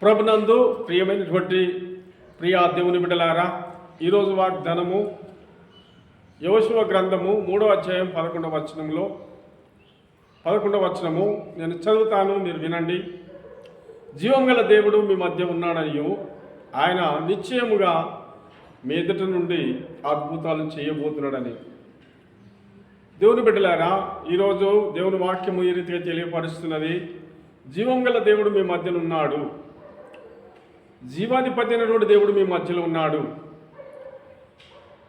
ప్రభునందు ప్రియమైనటువంటి ప్రియా దేవుని బిడ్డలారా, ఈరోజు వాగ్దానము యెహోషువ గ్రంథము 3వ అధ్యాయం 11వ వచనము నేను చదువుతాను, మీరు వినండి. జీవం గల దేవుడు మీ మధ్య ఉన్నాడనియు ఆయన నిశ్చయముగా మీ ఎదుట నుండి అద్భుతాలు చేయబోతున్నాడని. దేవుని బిడ్డలారా, ఈరోజు దేవుని వాక్యము ఈ రీతిగా తెలియపరుస్తున్నది. జీవం గల దేవుడు మీ మధ్యన ఉన్నాడు. జీవాధిపతి అయినటువంటి దేవుడు మీ మధ్యలో ఉన్నాడు.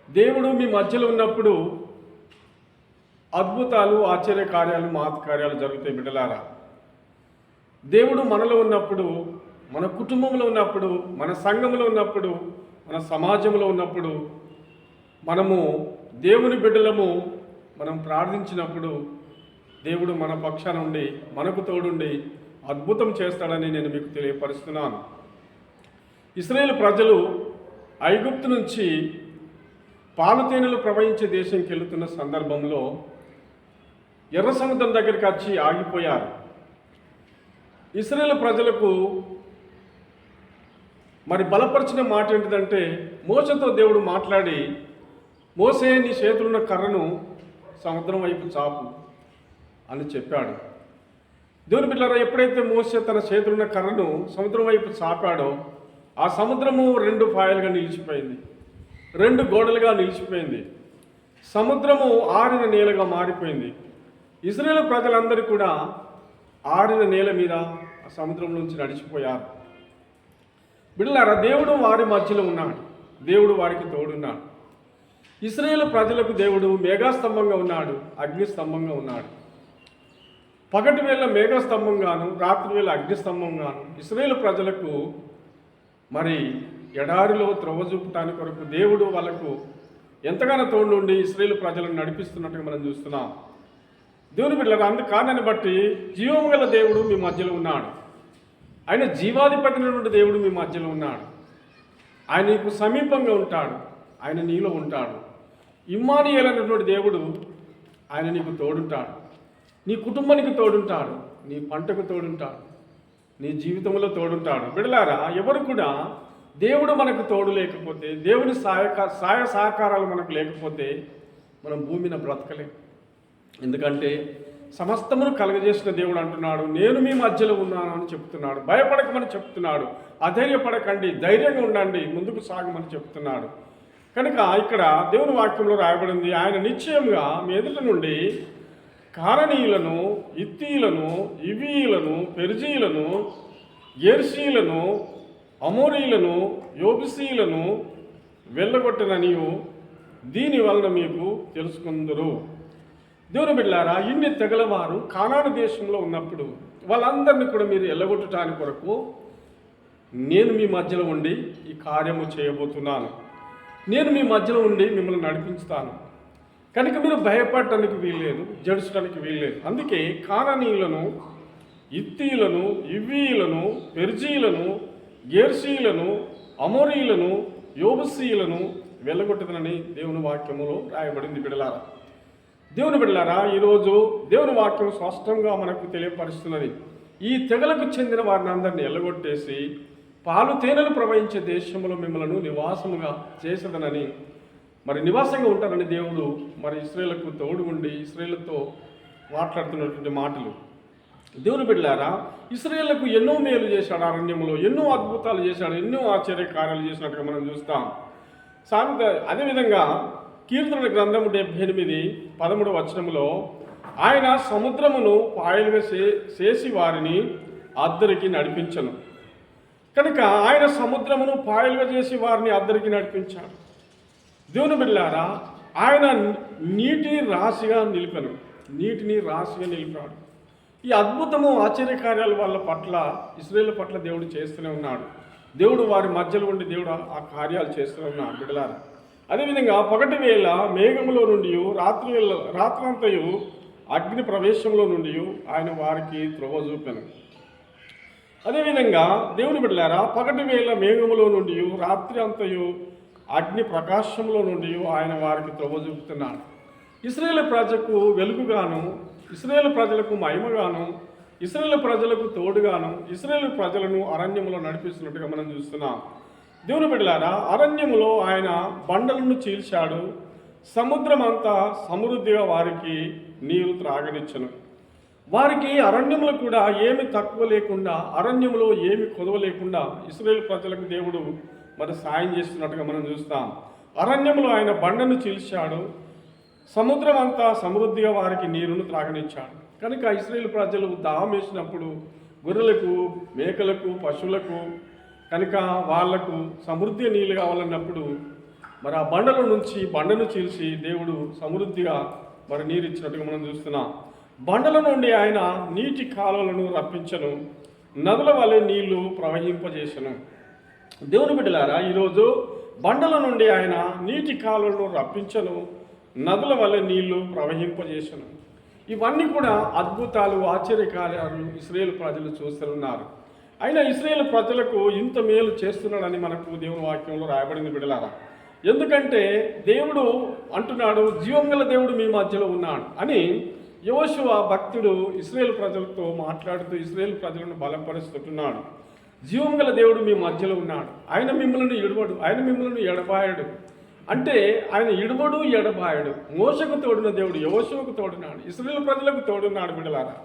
దేవుడు మీ మధ్యలో ఉన్నప్పుడు అద్భుతాలు, ఆశ్చర్య కార్యాలు, మహత్ కార్యాలు జరుగుతాయి. బిడ్డలారా, దేవుడు మనలో ఉన్నప్పుడు, మన కుటుంబంలో ఉన్నప్పుడు, మన సంఘంలో ఉన్నప్పుడు, మన సమాజంలో ఉన్నప్పుడు, మనము దేవుని బిడ్డలము మనం ప్రార్థించినప్పుడు దేవుడు మన పక్షాన ఉండి మనకు తోడుండి అద్భుతం చేస్తాడని నేను మీకు తెలియపరుస్తున్నాను. ఇశ్రాయేలు ప్రజలు ఐగుప్తు నుంచి పాలుతేనెలు ప్రవహించే దేశంకి వెళుతున్న సందర్భంలో ఎర్ర సముద్రం దగ్గరికి వచ్చి ఆగిపోయారు. ఇశ్రాయేలు ప్రజలకు మరి బలపరిచిన మాట ఏంటిదంటే, మోషేతో దేవుడు మాట్లాడి, మోషే నీ చేతులున్న కర్రను సముద్రం వైపు చాపు అని చెప్పాడు. దేవుని బిడ్డలారా, ఎప్పుడైతే మోషే తన చేతులున్న కర్రను సముద్రం వైపు చాపాడో ఆ సముద్రము 2 పాయలుగా నిలిచిపోయింది, 2 గోడలుగా నిలిచిపోయింది. సముద్రము ఆరిన నేలగా మారిపోయింది. ఇశ్రాయేలు ప్రజలందరూ కూడా ఆరిన నేల మీద ఆ సముద్రం నుంచి నడిచిపోయారు. బిడ్డలారా, దేవుడు వారి మధ్యలో ఉన్నాడు. దేవుడు వారికి తోడున్నాడు. ఇశ్రాయేలు ప్రజలకు దేవుడు మేఘస్తంభంగా ఉన్నాడు, అగ్నిస్తంభంగా ఉన్నాడు. పగటి వేళ మేఘస్తంభంగాను, రాత్రి వేళ అగ్నిస్తంభంగాను ఇశ్రాయేలు ప్రజలకు మరి ఎడారిలో త్రోవ చూపటానికి కొరకు దేవుడు వాళ్ళకు ఎంతగానో తోడు ఉండి ఇశ్రాయేలు ప్రజలను నడిపిస్తున్నట్టుగా మనం చూస్తున్నాం. దేవుని బిడ్డలారా, అందుకారణాన్ని బట్టి జీవము గల దేవుడు మీ మధ్యలో ఉన్నాడు. ఆయన జీవాధిపతి అయినటువంటి దేవుడు మీ మధ్యలో ఉన్నాడు. ఆయన నీకు సమీపంగా ఉంటాడు. ఆయన నీలో ఉంటాడు. ఇమ్మానుయేలు అనేటువంటి దేవుడు ఆయన నీకు తోడుంటాడు. నీ కుటుంబానికి తోడుంటాడు. నీ పంటకు తోడుంటాడు. నీ జీవితంలో తోడుంటాడు. బిడ్డలారా, ఎవరు కూడా దేవుడు మనకు తోడు లేకపోతే, దేవుని సహాయ సహకారాలు మనకు లేకపోతే మనం భూమిని బ్రతకలేం. ఎందుకంటే సమస్తమును కలగజేసిన దేవుడు అంటున్నాడు, నేను మీ మధ్యలో ఉన్నాను అని చెప్తున్నాడు. భయపడకమని చెప్తున్నాడు. అధైర్యపడకండి, ధైర్యంగా ఉండండి, ముందుకు సాగమని చెప్తున్నాడు. కనుక ఇక్కడ దేవుని వాక్యంలో రాయబడింది, ఆయన నిశ్చయంగా మీ ఎదుట నుండి కారణీయులను, ఇత్తీయులను, ఇవీయులను, పెర్జీయులను, గెర్షీయులను, అమోరీయులను, యోబుసీయులను వెళ్ళగొట్టననియు దీని వలన మీకు తెలుసుకుందరు. దేవుని బిడ్డలారా, ఇన్ని తెగల వారు కానాను దేశంలో ఉన్నప్పుడు వాళ్ళందరినీ కూడా మీరు వెళ్ళగొట్టడానికి కొరకు నేను మీ మధ్యలో ఉండి ఈ కార్యము చేయబోతున్నాను. నేను మీ మధ్యలో ఉండి మిమ్మల్ని నడిపించుతాను. కనుక మీరు భయపడటానికి వీల్లేదు, జడుచడానికి వీల్లేదు. అందుకే కానానీయులను, ఇత్తీయులను, ఇవ్వీయులను, పెర్జీయులను, గెర్షీయులను, అమోరీయులను, యోబుసీయులను వెళ్ళగొట్టదనని దేవుని వాక్యములో రాయబడింది. బిడ్డలారా, దేవుని బిడ్డలారా, ఈరోజు దేవుని వాక్యం స్పష్టంగా మనకు తెలియపరుస్తున్నది. ఈ తెగలకు చెందిన వారిని అందరినీ ఎల్లగొట్టేసి పాలు తేనెలు ప్రవహించే దేశంలో మిమ్మల్ని నివాసముగా చేసేదనని, మరి నివాసంగా ఉంటారని దేవుడు మరి ఇశ్రాయేలుకు తోడు ఉండి ఇశ్రాయేలుతో మాట్లాడుతున్నటువంటి మాటలు. దేవుని బిడ్డలారా, ఇశ్రాయేలుకు ఎన్నో మేలు చేశాడు. అరణ్యంలో ఎన్నో అద్భుతాలు చేశాడు, ఎన్నో ఆశ్చర్య కార్యాలు చేసినట్టుగా మనం చూస్తాం. అదేవిధంగా కీర్తన గ్రంథము 78:13 వచనములో ఆయన సముద్రమును పాయలుగా చేసి వారిని అద్దరికి నడిపించను. కనుక ఆయన సముద్రమును పాయలుగా చేసి వారిని అద్దరికి నడిపించాడు. దేవుని బిడ్డలారా, ఆయన నీటిని రాశిగా నిలిపాను, నీటిని రాశిగా నిలిపాడు. ఈ అద్భుతము, ఆశ్చర్యకార్యాల వాళ్ళ పట్ల, ఇశ్రాయేలు పట్ల దేవుడు చేస్తూనే ఉన్నాడు. దేవుడు వారి మధ్యలో ఉండి దేవుడు ఆ కార్యాలు చేస్తూనే ఉన్నాడు. బిడ్డలారా, అదేవిధంగా పగటి వేళ మేఘములో నుండి, రాత్రంతయు అగ్ని ప్రవేశంలో నుండి ఆయన వారికి త్రోవ చూపాను. అదేవిధంగా దేవుని బిడ్డలారా, పగటి వేళ మేఘములో నుండి, రాత్రి అంతయు అగ్ని ప్రకాశంలో నుండి ఆయన వారికి త్రోవ చూపుతున్నాడు. ఇశ్రాయేలు ప్రజలకు వెలుగుగాను, ఇశ్రాయేలు ప్రజలకు మహిమగాను ఇశ్రాయేలు ప్రజలకు తోడుగాను ఇశ్రాయేలు ప్రజలను అరణ్యములో నడిపిస్తున్నట్టుగా మనం చూస్తున్నాం. దేవుని బిడ్డలారా, అరణ్యములో ఆయన బండలను చీల్చాడు, సముద్రం అంతా సమృద్ధిగా వారికి నీరు త్రాగనిచ్చను. వారికి అరణ్యములో కూడా ఏమి తక్కువ లేకుండా, అరణ్యములో ఏమి కొదవ లేకుండా ఇశ్రాయేలు ప్రజలకు దేవుడు మరి సాయం చేస్తున్నట్టుగా మనం చూస్తాం. అరణ్యములో ఆయన బండను చీల్చాడు, సముద్రం అంతా సమృద్ధిగా వారికి నీరును త్రాగనిచ్చాడు. కనుక ఇశ్రాయేలు ప్రజలు దాహం వేసినప్పుడు గొర్రెలకు, మేకలకు, పశువులకు కనుక వాళ్లకు సమృద్ధి నీళ్ళు కావాలన్నప్పుడు మరి ఆ బండను చీల్చి దేవుడు సమృద్ధిగా మరి నీరు ఇచ్చినట్టుగా మనం చూస్తున్నాం. బండల నుండి ఆయన నీటి కాలువలను రప్పించను, నదుల వలె నీళ్లు ప్రవహింపజేసను. దేవుని బిడ్డలారా, ఈరోజు బండల నుండి ఆయన నీటి కాలువలను రప్పించను, నదుల వలె నీళ్లు ప్రవహింపజేసను. ఇవన్నీ కూడా అద్భుతాలు, ఆశ్చర్యకార్యాలు ఇశ్రాయేలు ప్రజలు చూస్తున్నారు. అయినా ఇశ్రాయేలు ప్రజలకు ఇంత మేలు చేస్తున్నాడని మనకు దేవుని వాక్యంలో రాయబడింది బిడ్డలారా. ఎందుకంటే దేవుడు అంటున్నాడు, జీవం గల దేవుడు మీ మధ్యలో ఉన్నాడు అని యోషువ భక్తుడు ఇశ్రాయేలు ప్రజలతో మాట్లాడుతూ ఇశ్రాయేలు ప్రజలను బలపరుస్తున్నాడు. జీవం గల దేవుడు మీ మధ్యలో ఉన్నాడు, ఆయన మిమ్మల్ని ఇడవడు, ఆయన మిమ్మల్ని ఎడబాయడు. అంటే ఆయన ఇడవడు, ఎడబాయడు. మోషకు తోడున్న దేవుడు యోషువకు తోడున్నాడు, ఇశ్రాయేలు ప్రజలకు తోడున్నాడు బిడ్డలారా.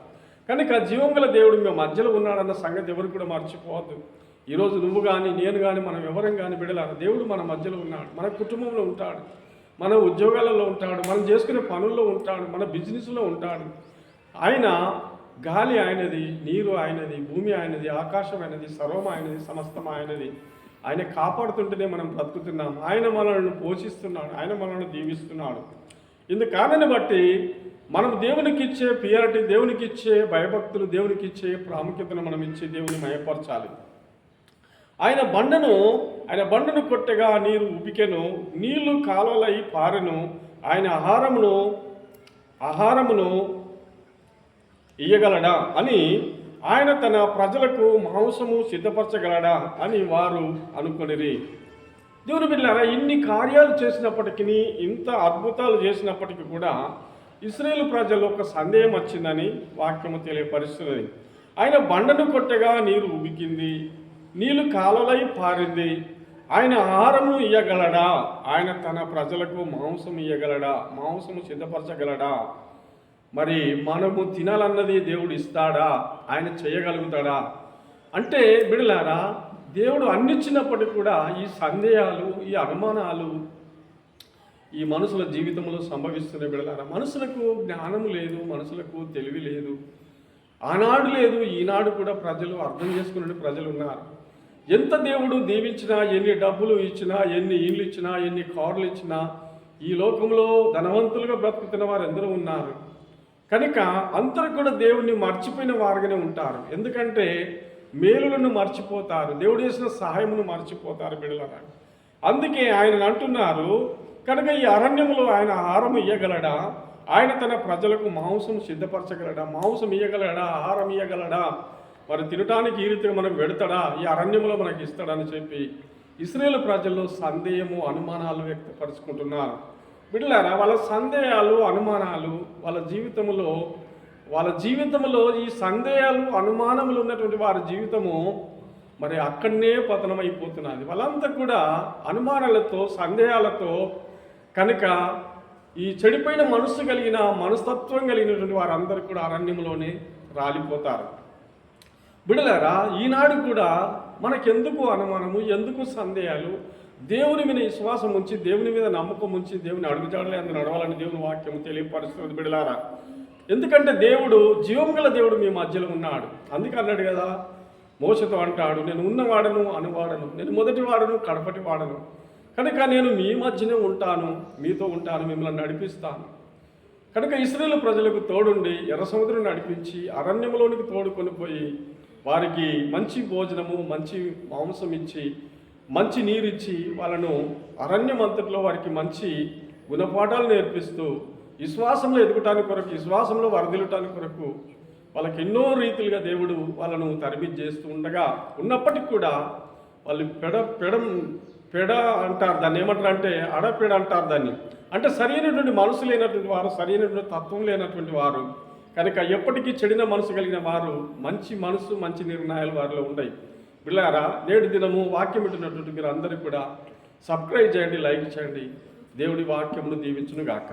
కనుక జీవం గల దేవుడు మీ మధ్యలో ఉన్నాడన్న సంగతి ఎవరు కూడా మర్చిపోవద్దు. ఈరోజు నువ్వు కానీ నేను కానీ మనం ఎవరం కానీ బిడ్డలారా, దేవుడు మన మధ్యలో ఉన్నాడు, మన కుటుంబంలో ఉంటాడు, మన ఉద్యోగాలలో ఉంటాడు, మనం చేసుకునే పనుల్లో ఉంటాడు, మన బిజినెస్లో ఉంటాడు. ఆయన గాలి ఆయనది, నీరు ఆయనది, భూమి ఆయనది, ఆకాశం ఆయనది, సర్వం ఆయనది, సమస్తం ఆయనది. ఆయన కాపాడుతుంటేనే మనం బ్రతుకుతున్నాం. ఆయన మనల్ని పోషిస్తున్నాడు, ఆయన మనల్ని దీవిస్తున్నాడు. ఇందుకారణాన్ని బట్టి మనం దేవునికి ఇచ్చే పియారిటీ, దేవునికి ఇచ్చే భయభక్తులు, దేవునికి ఇచ్చే ప్రాముఖ్యతను మనం ఇచ్చి దేవుని మయపరచాలి. ఆయన బండను కొట్టగా నీరు ఉబికెను, నీళ్లు కాలువలై పారెను. ఆయన ఆహారమును ఇయ్యగలడా అని, ఆయన తన ప్రజలకు మాంసము సిద్ధపరచగలడా అని వారు అనుకొనిరి. దేవుని బిడ్డలారా, ఇన్ని కార్యాలు చేసినప్పటికీ, ఇంత అద్భుతాలు చేసినప్పటికీ కూడా ఇశ్రాయేలు ప్రజలు ఒక సందేహం వచ్చిందని వాక్యము తెలియపరుస్తున్నది. ఆయన బండను కొట్టగా నీరు ఉబికింది, నీళ్లు కాలువలై పారింది. ఆయన ఆహారము ఇయ్యగలడా, ఆయన తన ప్రజలకు మాంసం ఇయ్యగలడా, మాంసము సిద్ధపరచగలడా. మరి మనము తినాలన్నది దేవుడు ఇస్తాడా, ఆయన చేయగలుగుతాడా అంటే బిడ్డలారా, దేవుడు అన్నిచ్చినప్పటికీ కూడా ఈ సందేహాలు, ఈ అనుమానాలు ఈ మనుషుల జీవితంలో సంభవిస్తున్న బిడ్డలారా. మనుషులకు జ్ఞానము లేదు, మనుషులకు తెలివి లేదు. ఆనాడు లేదు, ఈనాడు కూడా ప్రజలు అర్థం చేసుకునే ప్రజలు ఉన్నారు. ఎంత దేవుడు దీవించినా, ఎన్ని డబ్బులు ఇచ్చినా, ఎన్ని ఇళ్ళు ఇచ్చినా, ఎన్ని కార్లు ఇచ్చినా, ఈ లోకంలో ధనవంతులుగా బ్రతుకుతున్న వారు ఎందరో ఉన్నారు. కనుక అందరూ కూడా దేవుణ్ణి మర్చిపోయిన వారుగానే ఉంటారు. ఎందుకంటే మేలులను మర్చిపోతారు, దేవుడు చేసిన సహాయమును మర్చిపోతారు బిడ్డలారా. అందుకే ఆయన అంటున్నారు, కనుక ఈ అరణ్యంలో ఆయన ఆహారం ఇయ్యగలడా, ఆయన తన ప్రజలకు మాంసం సిద్ధపరచగలడా, మాంసం ఇయ్యగలడా, ఆహారం ఇయ్యగలడా, మరి తినటానికి ఈ రీతిగా మనకు పెడతాడా, ఈ అరణ్యంలో మనకి ఇస్తాడని చెప్పి ఇశ్రాయేలు ప్రజల్లో సందేహము, అనుమానాలు వ్యక్తపరుచుకుంటున్నారు. బిడ్డలారా, వాళ్ళ సందేహాలు, అనుమానాలు వాళ్ళ జీవితంలో ఈ సందేహాలు, అనుమానములు ఉన్నటువంటి వారి జీవితము మరి అక్కడనే పతనమైపోతున్నది. వాళ్ళంతా కూడా అనుమానాలతో, సందేహాలతో, కనుక ఈ చెడిపోయిన మనస్తత్వం కలిగినటువంటి వారందరూ కూడా అరణ్యంలోనే రాలిపోతారు. బిడ్డలారా, ఈనాడు కూడా మనకెందుకు అనుమానము, ఎందుకు సందేహాలు? దేవుని మీద విశ్వాసం ఉంచి, దేవుని మీద నమ్మకం ఉంచి, దేవుని అడుగుజాడలే అందుకు నడవాలని దేవుని వాక్యం తెలియపరుస్తున్నది బిడ్డలారా. ఎందుకంటే దేవుడు జీవం గల దేవుడు మీ మధ్యలో ఉన్నాడు. అందుకే అన్నాడు కదా, మోషతో అంటాడు, నేను ఉన్నవాడను, అనువాడను, నేను మొదటి వాడను, కడపటి వాడను, కనుక నేను మీ మధ్యనే ఉంటాను, మీతో ఉంటాను, మిమ్మల్ని నడిపిస్తాను. కనుక ఇశ్రాయేలు ప్రజలకు తోడుండి ఎర్ర సముద్రం నడిపించి అరణ్యంలోనికి తోడుకొని పోయి వారికి మంచి భోజనము, మంచి మాంసం ఇచ్చి, మంచి నీరు ఇచ్చి, వాళ్ళను అరణ్యం అంతట్లో వారికి మంచి గుణపాఠాలు నేర్పిస్తూ విశ్వాసంలో ఎదుగుటానికి కొరకు, విశ్వాసంలో వరదిల్లటానికి కొరకు వాళ్ళకి ఎన్నో రీతిలుగా దేవుడు వాళ్ళను తరబిది చేస్తూ ఉండగా, ఉన్నప్పటికీ కూడా వాళ్ళు పెడ అంటారు దాన్ని, ఏమంటారు అంటే అడపెడ అంటారు దాన్ని. అంటే సరైనటువంటి మనసు లేనటువంటి వారు, సరైనటువంటి తత్వం లేనటువంటి వారు. కనుక ఎప్పటికీ చెడిన మనసు కలిగిన వారు మంచి మనసు మంచి నిర్ణయాలు వారిలో ఉన్నాయి. పిల్లారా, నేటి దినము వాక్యం వింటున్నటువంటి మీరు అందరూ కూడా సబ్స్క్రైబ్ చేయండి, లైక్ చేయండి. దేవుడి వాక్యమును దీవించును గాక.